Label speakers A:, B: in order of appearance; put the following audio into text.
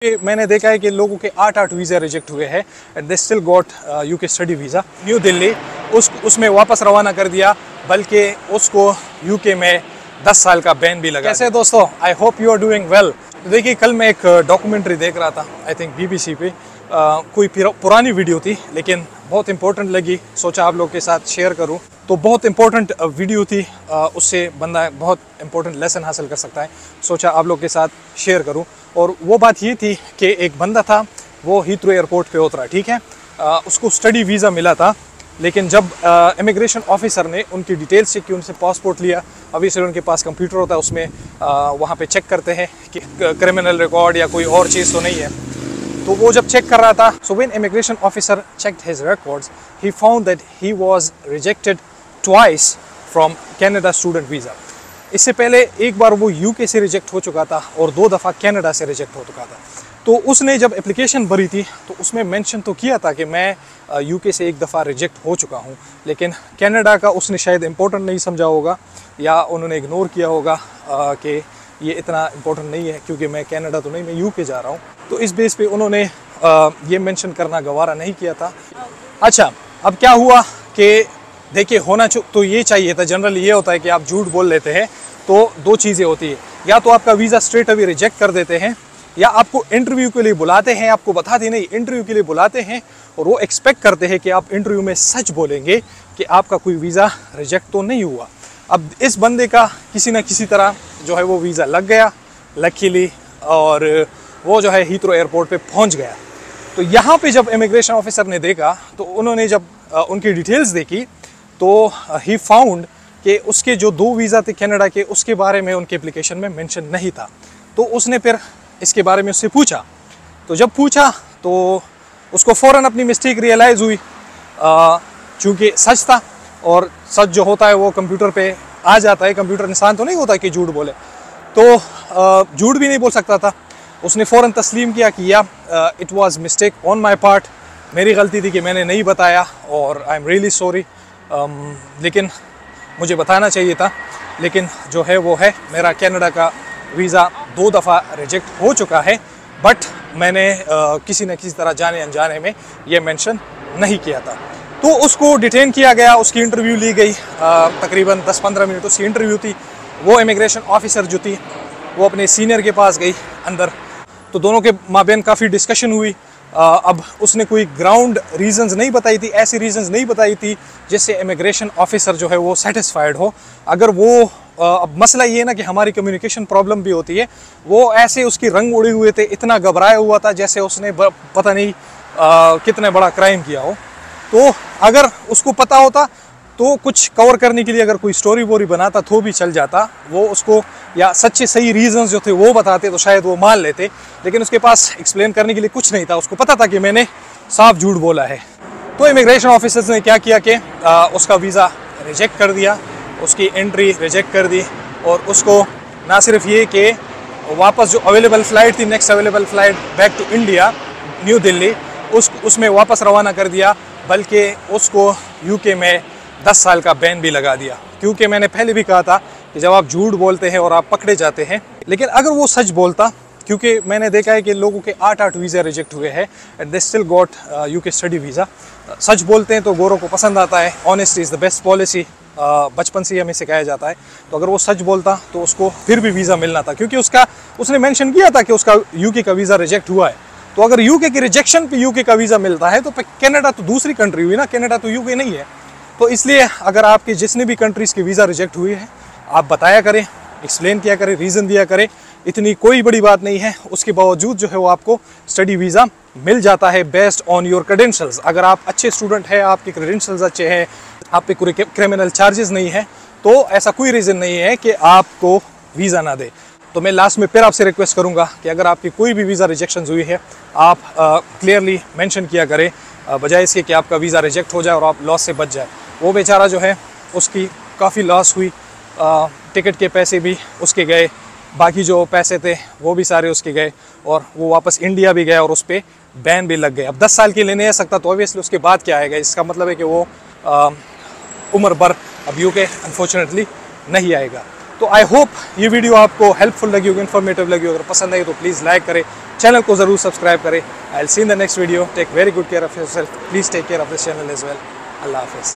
A: मैंने देखा है कि लोगों के 8 वीज़ा रिजेक्ट हुए हैं and they still got UK study visa. New Delhi उसमें वापस रवाना कर दिया, बल्कि उसको यूके में 10 साल का बैन भी लगा। कैसे दोस्तों, I hope you are doing well. देखिए, कल मैं एक डॉक्यूमेंट्री देख रहा था, आई थिंक BBC पे। कोई पुरानी वीडियो थी लेकिन बहुत इंपॉर्टेंट लगी, सोचा आप लोग के साथ शेयर करूं। तो बहुत इंपॉर्टेंट वीडियो थी, उससे बंदा बहुत इंपॉर्टेंट लेसन हासिल कर सकता है, सोचा आप लोग के साथ शेयर करूं। और वो बात ये थी कि एक बंदा था, वो हीथ्रो एयरपोर्ट पे उतरा, ठीक है, उसको स्टडी वीज़ा मिला था, लेकिन जब इमिग्रेशन ऑफिसर ने उनकी डिटेल्स चेक की, उनसे पासपोर्ट लिया, अभी से उनके पास कंप्यूटर होता है, उसमें वहाँ पे चेक करते हैं कि क्रिमिनल रिकॉर्ड या कोई और चीज़ तो नहीं है। तो वो जब चेक कर रहा था, so when immigration officer checked his records, he found that he was rejected twice from Canada student visa. इससे पहले एक बार वो यूके से रिजेक्ट हो चुका था और 2 दफ़ा कनाडा से रिजेक्ट हो चुका था। तो उसने जब एप्लीकेशन भरी थी तो उसमें मेंशन तो किया था कि मैं यूके से एक दफ़ा रिजेक्ट हो चुका हूँ, लेकिन कनाडा का उसने शायद इम्पोर्टेंट नहीं समझा होगा या उन्होंने इग्नोर किया होगा कि ये इतना इम्पोर्टेंट नहीं है क्योंकि मैं कनाडा तो नहीं, मैं यूके जा रहा हूँ। तो इस बेस पे उन्होंने ये मेंशन करना गवारा नहीं किया था। अच्छा, अब क्या हुआ कि देखिए, होना तो ये चाहिए था, जनरली ये होता है कि आप झूठ बोल लेते हैं तो 2 चीज़ें होती है, या तो आपका वीज़ा स्ट्रेट अवे रिजेक्ट कर देते हैं, या आपको इंटरव्यू के लिए बुलाते हैं, आपको बताते नहीं, इंटरव्यू के लिए बुलाते हैं और वो एक्सपेक्ट करते हैं कि आप इंटरव्यू में सच बोलेंगे कि आपका कोई वीज़ा रिजेक्ट तो नहीं हुआ। अब इस बंदे का किसी न किसी तरह जो है वो वीज़ा लग गया लकीली, और वो जो है हीथ्रो एयरपोर्ट पे पहुंच गया। तो यहाँ पे जब इमिग्रेशन ऑफिसर ने देखा तो उन्होंने जब उनकी डिटेल्स देखी तो ही फाउंड कि उसके जो 2 वीज़ा थे कनाडा के, उसके बारे में उनके एप्लीकेशन में मेंशन नहीं था। तो उसने फिर इसके बारे में उससे पूछा, तो जब पूछा तो उसको फ़ौरन अपनी मिस्टेक रियलाइज़ हुई, चूँकि सच था, और सच जो होता है वो कंप्यूटर पे आ जाता है। कंप्यूटर इंसान तो नहीं होता कि झूठ बोले, तो झूठ भी नहीं बोल सकता था। उसने फ़ौरन तस्लीम किया कि या it was mistake on my part, मेरी गलती थी कि मैंने नहीं बताया और आई एम रियली सॉरी, लेकिन मुझे बताना चाहिए था। लेकिन जो है वो है, मेरा कनाडा का वीज़ा 2 दफ़ा रिजेक्ट हो चुका है, बट मैंने किसी न किसी तरह जाने अनजाने में ये मेंशन नहीं किया था। तो उसको डिटेन किया गया, उसकी इंटरव्यू ली गई, तकरीबन 10-15 मिनट उसकी इंटरव्यू थी। वो इमिग्रेशन ऑफिसर जो थी वो अपने सीनियर के पास गई अंदर, तो दोनों के माबेन काफ़ी डिस्कशन हुई। अब उसने कोई ग्राउंड रीजंस नहीं बताई थी, ऐसी रीजंस नहीं बताई थी जिससे इमिग्रेशन ऑफिसर जो है वो सेटिस्फाइड हो। अगर वो अब मसला ये है ना कि हमारी कम्युनिकेशन प्रॉब्लम भी होती है, वो ऐसे उसकी रंग उड़े हुए थे, इतना घबराया हुआ था जैसे उसने पता नहीं कितना बड़ा क्राइम किया हो। तो अगर उसको पता होता तो कुछ कवर करने के लिए अगर कोई स्टोरी वोरी बनाता तो भी चल जाता, वो उसको या सच्चे सही रीजंस जो थे वो बताते तो शायद वो मान लेते, लेकिन उसके पास एक्सप्लेन करने के लिए कुछ नहीं था। उसको पता था कि मैंने साफ झूठ बोला है। तो इमिग्रेशन ऑफिसर्स ने क्या किया कि उसका वीज़ा रिजेक्ट कर दिया, उसकी एंट्री रिजेक्ट कर दी, और उसको ना सिर्फ ये कि वापस जो अवेलेबल फ़्लाइट थी, next available flight back to India New Delhi, उसमें वापस रवाना कर दिया, बल्कि उसको यूके में 10 साल का बैन भी लगा दिया। क्योंकि मैंने पहले भी कहा था कि जब आप झूठ बोलते हैं और आप पकड़े जाते हैं, लेकिन अगर वो सच बोलता, क्योंकि मैंने देखा है कि लोगों के 8 वीज़ा रिजेक्ट हुए हैं and they still got UK study visa. सच बोलते हैं तो गोरों को पसंद आता है, honesty is the best policy, बचपन से ही हमें सिखाया जाता है। तो अगर वो सच बोलता तो उसको फिर भी वीज़ा मिलना था, क्योंकि उसने मेंशन किया था कि उसका यूके का वीज़ा रिजेक्ट हुआ है। तो अगर यूके की रिजेक्शन पे यूके का वीज़ा मिलता है तो कनाडा तो दूसरी कंट्री हुई ना, कनाडा तो यूके नहीं है। तो इसलिए अगर आपके जितने भी कंट्रीज़ के वीज़ा रिजेक्ट हुए हैं, आप बताया करें, एक्सप्लेन किया करें, रीज़न दिया करें। इतनी कोई बड़ी बात नहीं है, उसके बावजूद जो है वो आपको स्टडी वीज़ा मिल जाता है बेस्ड ऑन योर क्रेडेंशियल्स। अगर आप अच्छे स्टूडेंट हैं, आपके क्रेडेंशियल्स अच्छे हैं, आप पे कोई क्रिमिनल चार्जेस नहीं है, तो ऐसा कोई रीज़न नहीं है कि आपको वीज़ा ना दे। तो मैं लास्ट में फिर आपसे रिक्वेस्ट करूंगा कि अगर आपकी कोई भी वीज़ा रिजेक्शन हुई है, आप क्लियरली मेंशन किया करें, बजाय इसके कि आपका वीज़ा रिजेक्ट हो जाए और आप लॉस से बच जाए। वो बेचारा जो है उसकी काफ़ी लॉस हुई, टिकट के पैसे भी उसके गए, बाकी जो पैसे थे वो भी सारे उसके गए, और वो वापस इंडिया भी गया और उस पर बैन भी लग गए। अब 10 साल के लिए नहीं आ सकता, तो ऑब्वियसली उसके बाद क्या आएगा? इसका मतलब है कि वो उम्र भर अब यूके अनफॉर्चुनेटली नहीं आएगा। तो आई होप ये वीडियो आपको हेल्पफुल लगी होगी, इन्फॉर्मेटिव लगी होगी। अगर पसंद आई तो प्लीज़ लाइक करें, चैनल को ज़रूर सब्सक्राइब करें। I will see in the next video. Take very good care of yourself. Please take care of this channel as well. Allah हाफिज़।